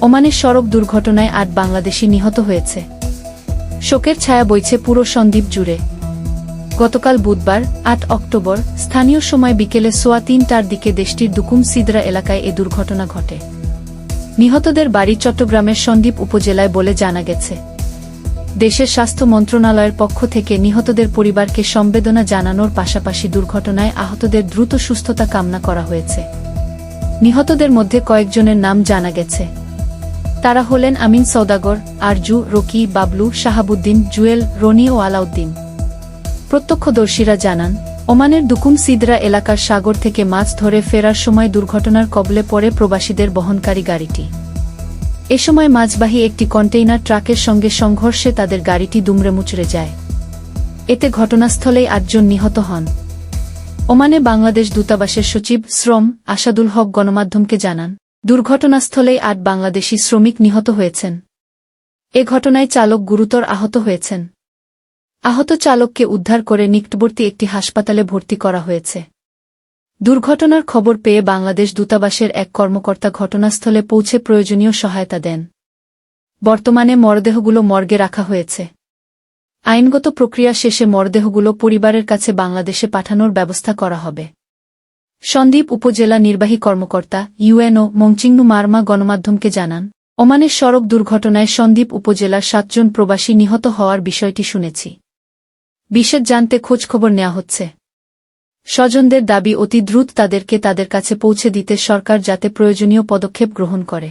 ওমানের সড়ক দুর্ঘটনায় ৮ বাংলাদেশি নিহত হয়েছে। শোকের ছায়া বইছে পুরো সন্দ্বীপ জুড়ে। গতকাল বুধবার ৮ অক্টোবর স্থানীয় সময় বিকেলে সোয়া ৩টার দিকে দেশটির দুকুম সিদরা এলাকায় এ দুর্ঘটনা ঘটে। নিহতদের বাড়ি চট্টগ্রামের সন্দ্বীপ উপজেলায় বলে জানা গেছে। দেশের স্বাস্থ্য মন্ত্রণালয়ের পক্ষ থেকে নিহতদের পরিবারকে সমবেদনা জানানোর পাশাপাশি দুর্ঘটনায় আহতদের দ্রুত সুস্থতা কামনা করা হয়েছে। নিহতদের মধ্যে কয়েকজনের নাম জানা গেছে। তারা হলেন আমিন সওদাগর, আরজু, রকি, বাবলু, শাহাবুদ্দিন, জুয়েল, রনি ও আলাউদ্দিন। প্রত্যক্ষদর্শীরা জানান, ওমানের দুকুম সিদরা এলাকার সাগর থেকে মাছ ধরে ফেরার সময় দুর্ঘটনার কবলে পড়ে প্রবাসীদের বহনকারী গাড়িটি। এ সময় মাছবাহী একটি কন্টেইনার ট্রাকের সঙ্গে সংঘর্ষে তাদের গাড়িটি দুমড়ে মুচড়ে যায়। এতে ঘটনাস্থলেই ৮ জন নিহত হন। ওমানে বাংলাদেশ দূতাবাসের সচিব শ্রম আসাদুল হক গণমাধ্যমকে জানান, দুর্ঘটনাস্থলেই ৮ বাংলাদেশি শ্রমিক নিহত হয়েছেন। এ ঘটনায় চালক গুরুতর আহত হয়েছেন। আহত চালককে উদ্ধার করে নিকটবর্তী একটি হাসপাতালে ভর্তি করা হয়েছে। দুর্ঘটনার খবর পেয়ে বাংলাদেশ দূতাবাসের এক কর্মকর্তা ঘটনাস্থলে পৌঁছে প্রয়োজনীয় সহায়তা দেন। বর্তমানে মরদেহগুলো মর্গে রাখা হয়েছে। আইনগত প্রক্রিয়া শেষে মরদেহগুলো পরিবারের কাছে বাংলাদেশে পাঠানোর ব্যবস্থা করা হবে। সন্দ্বীপ উপজেলা নির্বাহী কর্মকর্তা ইউএনও মংচিংনু মারমা গণমাধ্যমকে জানান, ওমানের সড়ক দুর্ঘটনায় সন্দ্বীপ উপজেলার ৭ জন প্রবাসী নিহত হওয়ার বিষয়টি শুনেছি। বিশদ জানতে খোঁজখবর নেওয়া হচ্ছে। স্বজনদের দাবি অতি দ্রুত তাদেরকে তাদের কাছে পৌঁছে দিতে সরকার যাতে প্রয়োজনীয় পদক্ষেপ গ্রহণ করে।